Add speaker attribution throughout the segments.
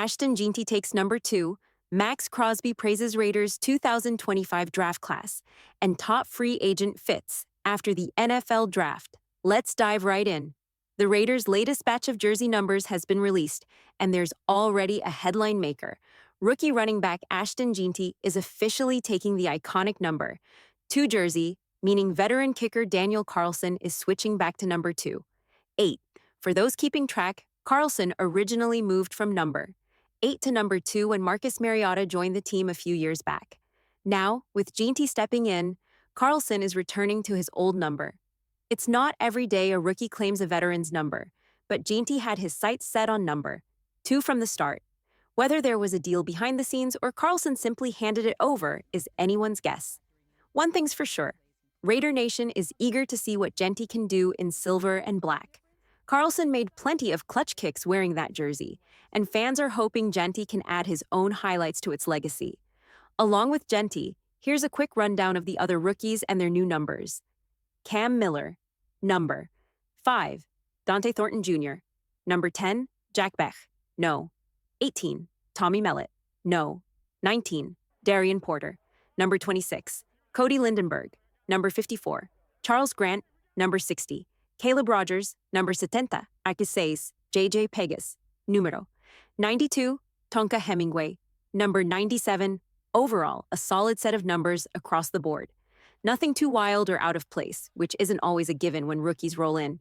Speaker 1: Ashton Ginty takes number 2, Maxx Crosby praises Raiders' 2025 draft class, and top free agent fits after the NFL draft. Let's dive right in. The Raiders' latest batch of jersey numbers has been released, and there's already a headline maker. Rookie running back Ashton Jeanty is officially taking the iconic number 2 jersey, meaning veteran kicker Daniel Carlson is switching back to number 2. 8. For those keeping track, Carlson originally moved from number 8 to number 2 when Marcus Mariota joined the team a few years back. Now, with Ginty stepping in, Carlson is returning to his old number. It's not every day a rookie claims a veteran's number, but Ginty had his sights set on number 2 from the start. Whether there was a deal behind the scenes or Carlson simply handed it over is anyone's guess. One thing's for sure, Raider Nation is eager to see what Ginty can do in silver and black. Carlson made plenty of clutch kicks wearing that jersey, and fans are hoping Ginty can add his own highlights to its legacy. Along with Ginty, here's a quick rundown of the other rookies and their new numbers. Cam Miller, number 5, Dante Thornton Jr., number 10, Jack Beck, no. 18, Tommy Mellott, no. 19, Darian Porter, number 26, Cody Lindenberg, number 54, Charles Grant, number 60, Caleb Rogers, number 70, aquí 6, JJ Pegas, número 92, Tonka Hemingway, number 97. Overall, a solid set of numbers across the board. Nothing too wild or out of place, which isn't always a given when rookies roll in.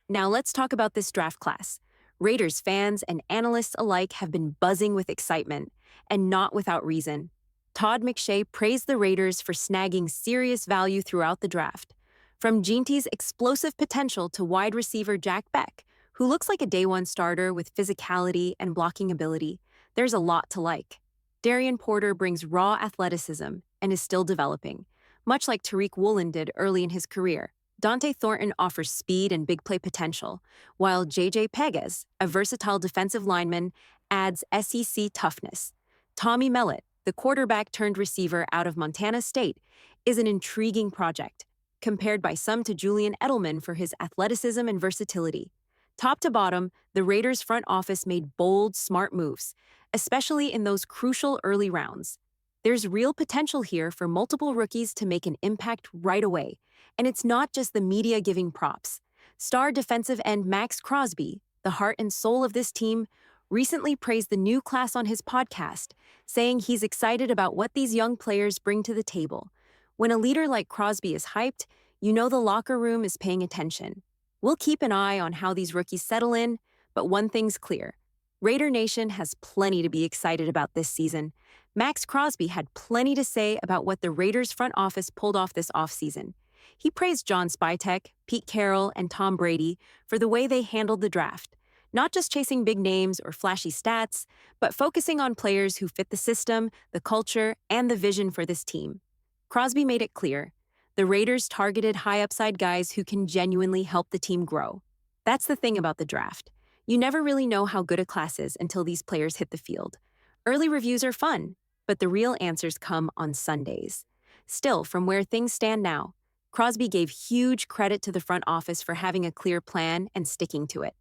Speaker 1: Now let's talk about this draft class. Raiders fans and analysts alike have been buzzing with excitement, and not without reason. Todd McShay praised the Raiders for snagging serious value throughout the draft. From Ginty's explosive potential to wide receiver Jack Beck, who looks like a day-one starter with physicality and blocking ability, there's a lot to like. Darian Porter brings raw athleticism and is still developing, much like Tariq Woolen did early in his career. Dante Thornton offers speed and big play potential, while JJ Pegas, a versatile defensive lineman, adds SEC toughness. Tommy Mellott, the quarterback-turned-receiver out of Montana State, is an intriguing project, compared by some to Julian Edelman for his athleticism and versatility. Top to bottom, the Raiders' front office made bold, smart moves, especially in those crucial early rounds. There's real potential here for multiple rookies to make an impact right away, and it's not just the media giving props. Star defensive end Maxx Crosby, the heart and soul of this team, recently praised the new class on his podcast, saying he's excited about what these young players bring to the table. When a leader like Crosby is hyped, you know the locker room is paying attention. We'll keep an eye on how these rookies settle in, but one thing's clear. Raider Nation has plenty to be excited about this season. Maxx Crosby had plenty to say about what the Raiders front office pulled off this offseason. He praised John Spytek, Pete Carroll, and Tom Brady for the way they handled the draft, not just chasing big names or flashy stats, but focusing on players who fit the system, the culture, and the vision for this team. Crosby made it clear, the Raiders targeted high-upside guys who can genuinely help the team grow. That's the thing about the draft. You never really know how good a class is until these players hit the field. Early reviews are fun, but the real answers come on Sundays. Still, from where things stand now, Crosby gave huge credit to the front office for having a clear plan and sticking to it.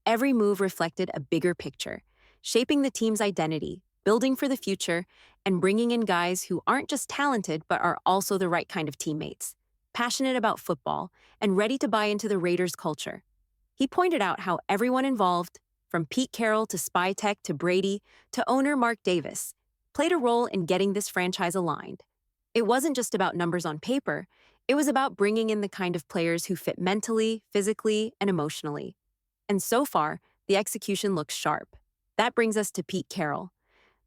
Speaker 1: Every move reflected a bigger picture, shaping the team's identity, building for the future, and bringing in guys who aren't just talented but are also the right kind of teammates, passionate about football, and ready to buy into the Raiders' culture. He pointed out how everyone involved, from Pete Carroll to Spytek to Brady to owner Mark Davis, played a role in getting this franchise aligned. It wasn't just about numbers on paper, it was about bringing in the kind of players who fit mentally, physically, and emotionally. And so far, the execution looks sharp. That brings us to Pete Carroll.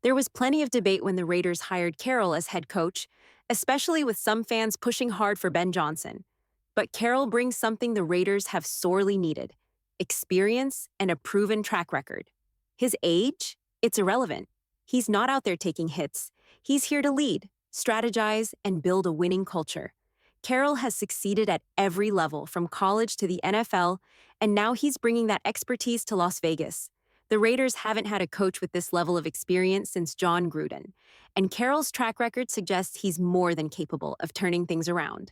Speaker 1: There was plenty of debate when the Raiders hired Carroll as head coach, especially with some fans pushing hard for Ben Johnson. But Carroll brings something the Raiders have sorely needed: experience and a proven track record. His age? It's irrelevant. He's not out there taking hits. He's here to lead, strategize, and build a winning culture. Carroll has succeeded at every level, from college to the NFL, and now he's bringing that expertise to Las Vegas. The Raiders haven't had a coach with this level of experience since John Gruden, and Carroll's track record suggests he's more than capable of turning things around.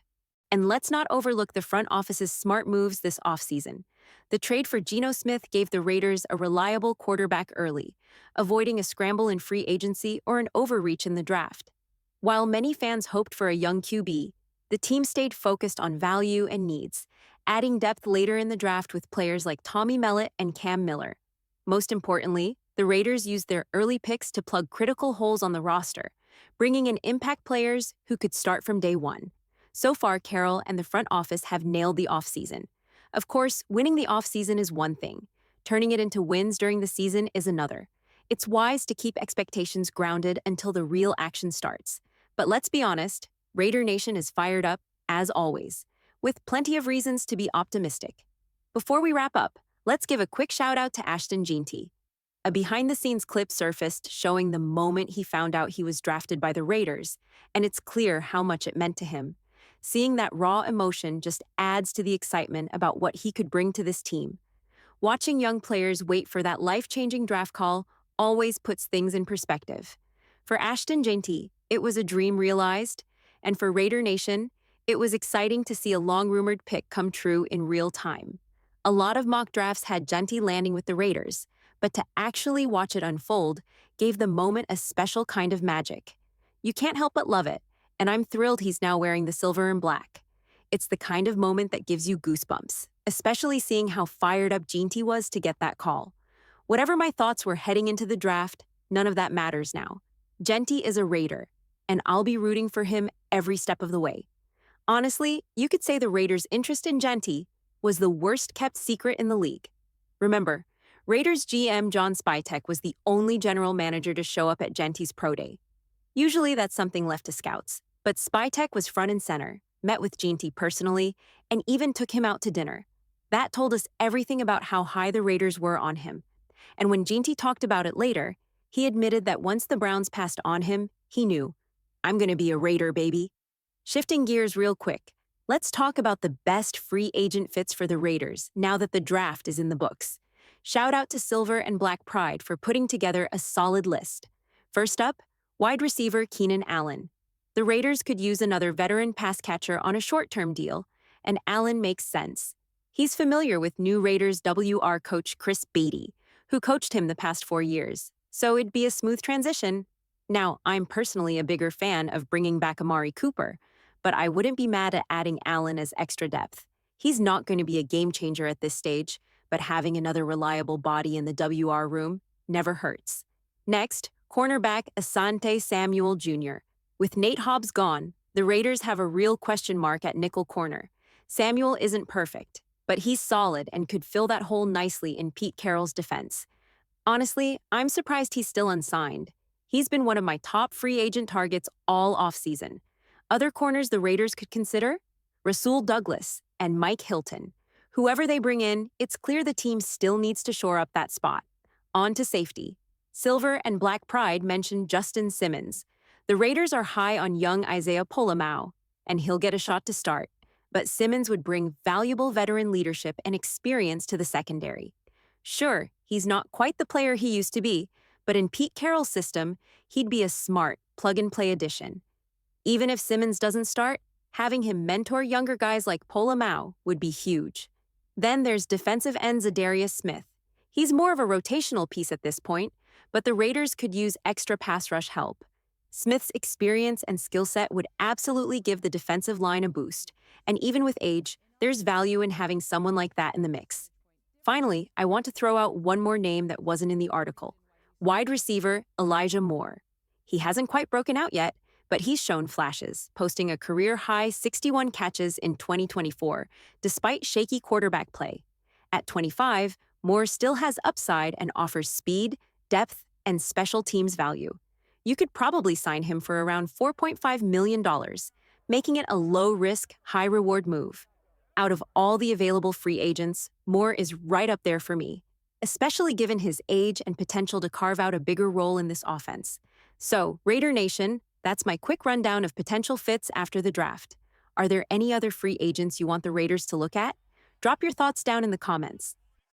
Speaker 1: And let's not overlook the front office's smart moves this offseason. The trade for Geno Smith gave the Raiders a reliable quarterback early, avoiding a scramble in free agency or an overreach in the draft. While many fans hoped for a young QB, the team stayed focused on value and needs, adding depth later in the draft with players like Tommy Mellott and Cam Miller. Most importantly, the Raiders used their early picks to plug critical holes on the roster, bringing in impact players who could start from day one. So far, Carroll and the front office have nailed the offseason. Of course, winning the offseason is one thing. Turning it into wins during the season is another. It's wise to keep expectations grounded until the real action starts. But let's be honest, Raider Nation is fired up, as always, with plenty of reasons to be optimistic. Before we wrap up, let's give a quick shout out to Ashton Ginty. A behind-the-scenes clip surfaced showing the moment he found out he was drafted by the Raiders, and it's clear how much it meant to him. Seeing that raw emotion just adds to the excitement about what he could bring to this team. Watching young players wait for that life-changing draft call always puts things in perspective. For Ashton Jeanty, it was a dream realized, and for Raider Nation, it was exciting to see a long-rumored pick come true in real time. A lot of mock drafts had Ginty landing with the Raiders, but to actually watch it unfold gave the moment a special kind of magic. You can't help but love it, and I'm thrilled he's now wearing the silver and black. It's the kind of moment that gives you goosebumps, especially seeing how fired up Ginty was to get that call. Whatever my thoughts were heading into the draft, none of that matters now. Ginty is a Raider, and I'll be rooting for him every step of the way. Honestly, you could say the Raiders' interest in Ginty was the worst-kept secret in the league. Remember, Raiders GM John Spytek was the only general manager to show up at Ginty's pro day. Usually that's something left to scouts, but Spytek was front and center, met with Ginty personally, and even took him out to dinner. That told us everything about how high the Raiders were on him. And when Ginty talked about it later, he admitted that once the Browns passed on him, he knew, I'm going to be a Raider, baby. Shifting gears real quick, let's talk about the best free agent fits for the Raiders now that the draft is in the books. Shout out to Silver and Black Pride for putting together a solid list. First up, wide receiver Keenan Allen. The Raiders could use another veteran pass catcher on a short-term deal, and Allen makes sense. He's familiar with new Raiders WR coach Chris Beatty, who coached him the past 4 years, so it'd be a smooth transition. Now, I'm personally a bigger fan of bringing back Amari Cooper, but I wouldn't be mad at adding Allen as extra depth. He's not going to be a game changer at this stage, but having another reliable body in the WR room never hurts. Next, cornerback Asante Samuel Jr. With Nate Hobbs gone, the Raiders have a real question mark at nickel corner. Samuel isn't perfect, but he's solid and could fill that hole nicely in Pete Carroll's defense. Honestly, I'm surprised he's still unsigned. He's been one of my top free agent targets all offseason. Other corners the Raiders could consider? Rasul Douglas and Mike Hilton. Whoever they bring in, it's clear the team still needs to shore up that spot. On to safety. Silver and Black Pride mentioned Justin Simmons. The Raiders are high on young Isaiah Pola-Mao, and he'll get a shot to start. But Simmons would bring valuable veteran leadership and experience to the secondary. Sure, he's not quite the player he used to be, but in Pete Carroll's system, he'd be a smart, plug-and-play addition. Even if Simmons doesn't start, having him mentor younger guys like Pola-Mao would be huge. Then there's defensive end Zadarius Smith. He's more of a rotational piece at this point, but the Raiders could use extra pass rush help. Smith's experience and skill set would absolutely give the defensive line a boost, and even with age, there's value in having someone like that in the mix. Finally, I want to throw out one more name that wasn't in the article. Wide receiver Elijah Moore. He hasn't quite broken out yet, but he's shown flashes, posting a career-high 61 catches in 2024, despite shaky quarterback play. At 25, Moore still has upside and offers speed, depth, and special teams value. You could probably sign him for around $4.5 million, making it a low-risk, high-reward move. Out of all the available free agents, Moore is right up there for me, especially given his age and potential to carve out a bigger role in this offense. So, Raider Nation, that's my quick rundown of potential fits after the draft. Are there any other free agents you want the Raiders to look at? Drop your thoughts down in the comments.